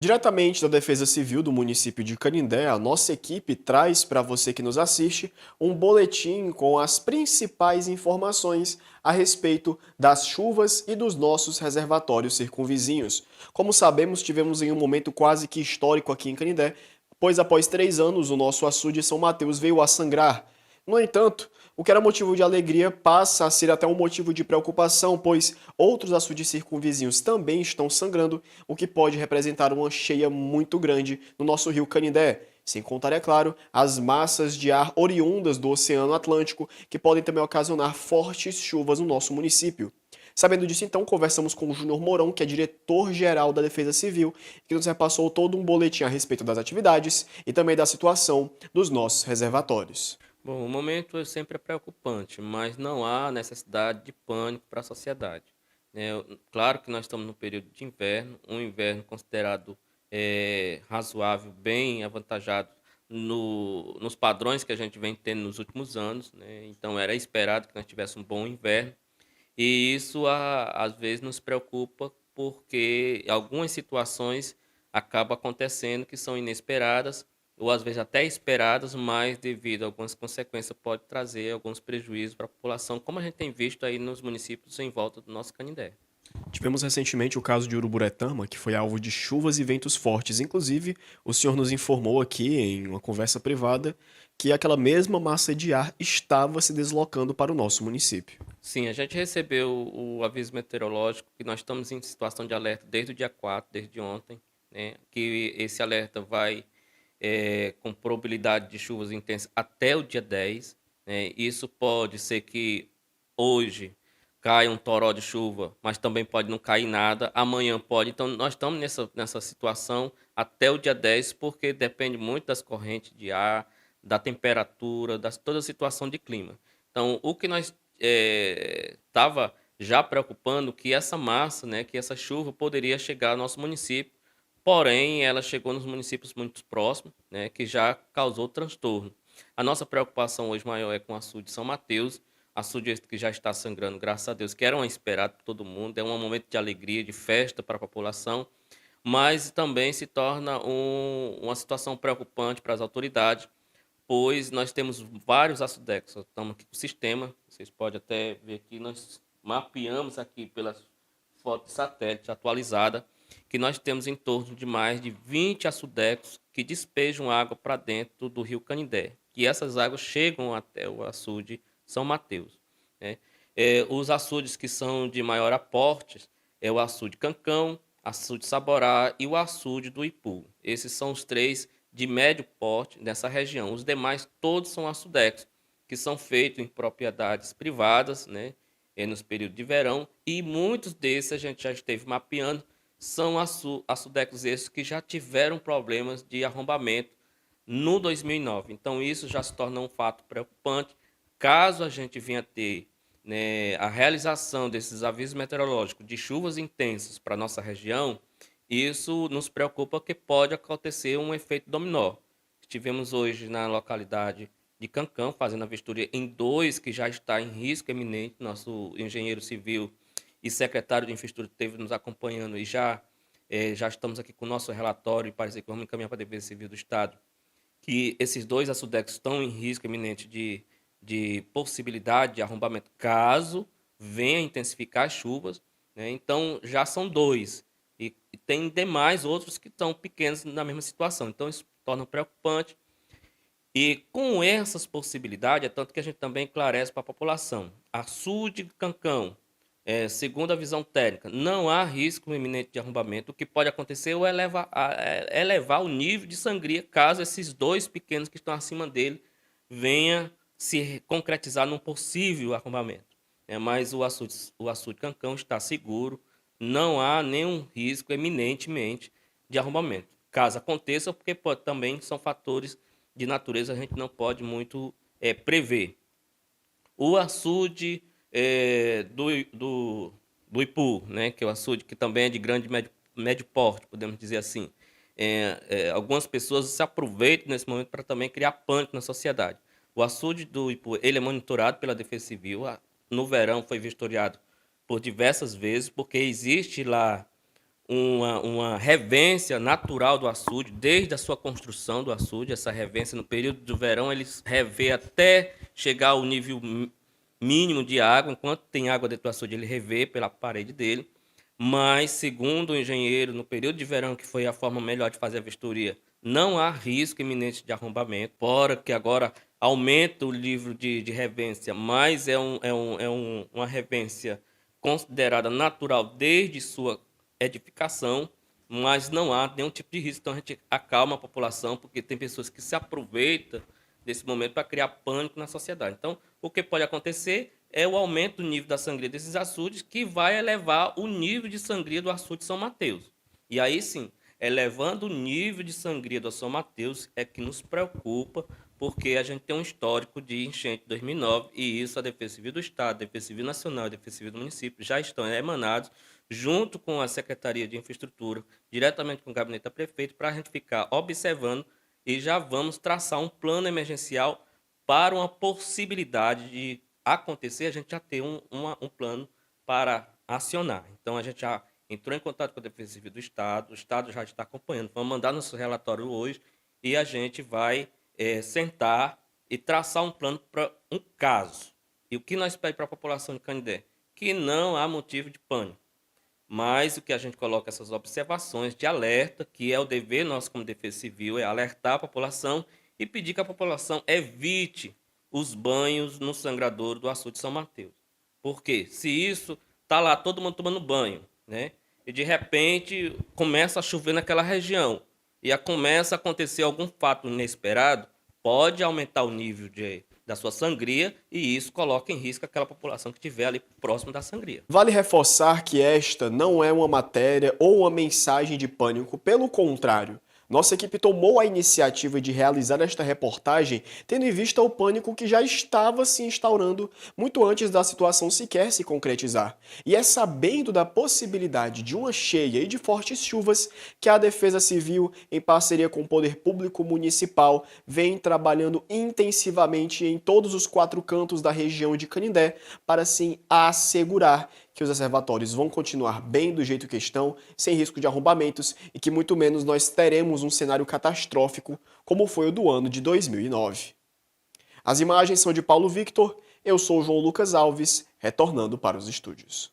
Diretamente da Defesa Civil do município de Canindé, a nossa equipe traz para você que nos assiste um boletim com as principais informações a respeito das chuvas e dos nossos reservatórios circunvizinhos. Como sabemos, tivemos em um momento quase que histórico aqui em Canindé, pois após 3 anos o nosso açude São Mateus veio a sangrar. No entanto, o que era motivo de alegria passa a ser até um motivo de preocupação, pois outros açudes circunvizinhos também estão sangrando, o que pode representar uma cheia muito grande no nosso rio Canindé. Sem contar, é claro, as massas de ar oriundas do Oceano Atlântico, que podem também ocasionar fortes chuvas no nosso município. Sabendo disso, então, conversamos com o Júnior Mourão, que é diretor-geral da Defesa Civil, que nos repassou todo um boletim a respeito das atividades e também da situação dos nossos reservatórios. Bom, o momento sempre é preocupante, mas não há necessidade de pânico para a sociedade, né? Claro que nós estamos no período de inverno, um inverno considerado razoável, bem avantajado nos padrões que a gente vem tendo nos últimos anos, né? Então era esperado que nós tivéssemos um bom inverno e isso às vezes nos preocupa porque algumas situações acabam acontecendo que são inesperadas ou às vezes até esperadas, mas devido a algumas consequências pode trazer alguns prejuízos para a população, como a gente tem visto aí nos municípios em volta do nosso Canindé. Tivemos recentemente o caso de Uruburetama, que foi alvo de chuvas e ventos fortes. Inclusive, o senhor nos informou aqui, em uma conversa privada, que aquela mesma massa de ar estava se deslocando para o nosso município. Sim, a gente recebeu o aviso meteorológico que nós estamos em situação de alerta desde o dia 4, desde ontem, né? Que esse alerta vai com probabilidade de chuvas intensas até o dia 10, né? Isso pode ser que hoje caia um toró de chuva, mas também pode não cair nada. Amanhã pode. Então, nós estamos nessa situação até o dia 10, porque depende muito das correntes de ar, da temperatura, toda a situação de clima. Então, o que nós estava já preocupando que essa massa, né, que essa chuva poderia chegar ao nosso município, porém ela chegou nos municípios muito próximos, né, que já causou transtorno. A nossa preocupação hoje maior é com o açude de São Mateus, açude esse que já está sangrando, graças a Deus, que era um esperado por todo mundo, é um momento de alegria, de festa para a população, mas também se torna uma situação preocupante para as autoridades, pois nós temos vários açudecos. Nós estamos aqui com o sistema, vocês podem até ver aqui, nós mapeamos aqui pelas fotos de satélite atualizada, que nós temos em torno de mais de 20 açudecos que despejam água para dentro do rio Canindé, que essas águas chegam até o açude São Mateus, né? Os açudes que são de maior aporte é o açude Cancão, açude Saborá e o açude do Ipu. Esses são os três de médio porte nessa região. Os demais todos são açudecos, que são feitos em propriedades privadas, né, nos períodos de verão, e muitos desses a gente já esteve mapeando, são açudecos esses que já tiveram problemas de arrombamento no 2009. Então isso já se torna um fato preocupante. Caso a gente venha ter, né, a realização desses avisos meteorológicos de chuvas intensas para a nossa região, isso nos preocupa porque pode acontecer um efeito dominó. Estivemos hoje na localidade de Cancão fazendo a vistoria em dois que já está em risco eminente. Nosso engenheiro civil e secretário de infraestrutura esteve nos acompanhando e já estamos aqui com o nosso relatório e parece que vamos encaminhar para a Defesa Civil do Estado que esses dois açudecos estão em risco iminente de possibilidade de arrombamento caso venha intensificar as chuvas, né? Então já são dois. E tem demais outros que estão pequenos na mesma situação. Então isso torna preocupante. E com essas possibilidades, é tanto que a gente também esclarece para a população. Açude de Cancão, segundo a visão técnica, não há risco iminente de arrombamento. O que pode acontecer é elevar o nível de sangria caso esses dois pequenos que estão acima dele venha se concretizar num possível arrombamento. Mas o açude Cancão está seguro, não há nenhum risco eminentemente de arrombamento. Caso aconteça, porque também são fatores de natureza a gente não pode muito prever. O açude do Ipu, né, que é o açude que também é de grande e médio porte, podemos dizer assim. Algumas pessoas se aproveitam nesse momento para também criar pânico na sociedade. O açude do Ipu ele é monitorado pela Defesa Civil. No verão foi vistoriado por diversas vezes, porque existe lá uma revência natural do açude, desde a sua construção do açude. Essa revência, no período do verão, eles revê até chegar ao nível mínimo de água. Enquanto tem água dentro do açude, ele revê pela parede dele. Mas, segundo o engenheiro, no período de verão, que foi a forma melhor de fazer a vistoria, não há risco iminente de arrombamento, fora que agora aumenta o nível de revência, mas uma revência considerada natural desde sua edificação, mas não há nenhum tipo de risco. Então a gente acalma a população, porque tem pessoas que se aproveitam desse momento para criar pânico na sociedade. Então, o que pode acontecer é o aumento do nível da sangria desses açudes, que vai elevar o nível de sangria do açude São Mateus. E aí sim, elevando o nível de sangria do São Mateus é que nos preocupa, porque a gente tem um histórico de enchente de 2009 e isso a Defesa Civil do Estado, a Defesa Civil Nacional e a Defesa Civil do município já estão emanados, junto com a Secretaria de Infraestrutura, diretamente com o gabinete da prefeito, para a gente ficar observando e já vamos traçar um plano emergencial para uma possibilidade de acontecer, a gente já tem um plano para acionar. Então, a gente já entrou em contato com a Defesa Civil do Estado, o Estado já está acompanhando, vamos mandar nosso relatório hoje e a gente vai sentar e traçar um plano para um caso. E o que nós pedimos para a população de Canindé? Que não há motivo de pânico. Mas o que a gente coloca essas observações de alerta, que é o dever nosso como Defesa Civil, é alertar a população e pedir que a população evite os banhos no sangradouro do açude São Mateus. Porque se isso tá lá todo mundo tomando banho, né? E de repente começa a chover naquela região e começa a acontecer algum fato inesperado, pode aumentar o nível da sua sangria e isso coloca em risco aquela população que estiver ali próximo da sangria. Vale reforçar que esta não é uma matéria ou uma mensagem de pânico, pelo contrário. Nossa equipe tomou a iniciativa de realizar esta reportagem tendo em vista o pânico que já estava se instaurando muito antes da situação sequer se concretizar. E é sabendo da possibilidade de uma cheia e de fortes chuvas que a Defesa Civil, em parceria com o Poder Público Municipal, vem trabalhando intensivamente em todos os 4 cantos da região de Canindé para assim assegurar que os reservatórios vão continuar bem do jeito que estão, sem risco de arrombamentos e que muito menos nós teremos um cenário catastrófico como foi o do ano de 2009. As imagens são de Paulo Victor, eu sou João Lucas Alves, retornando para os estúdios.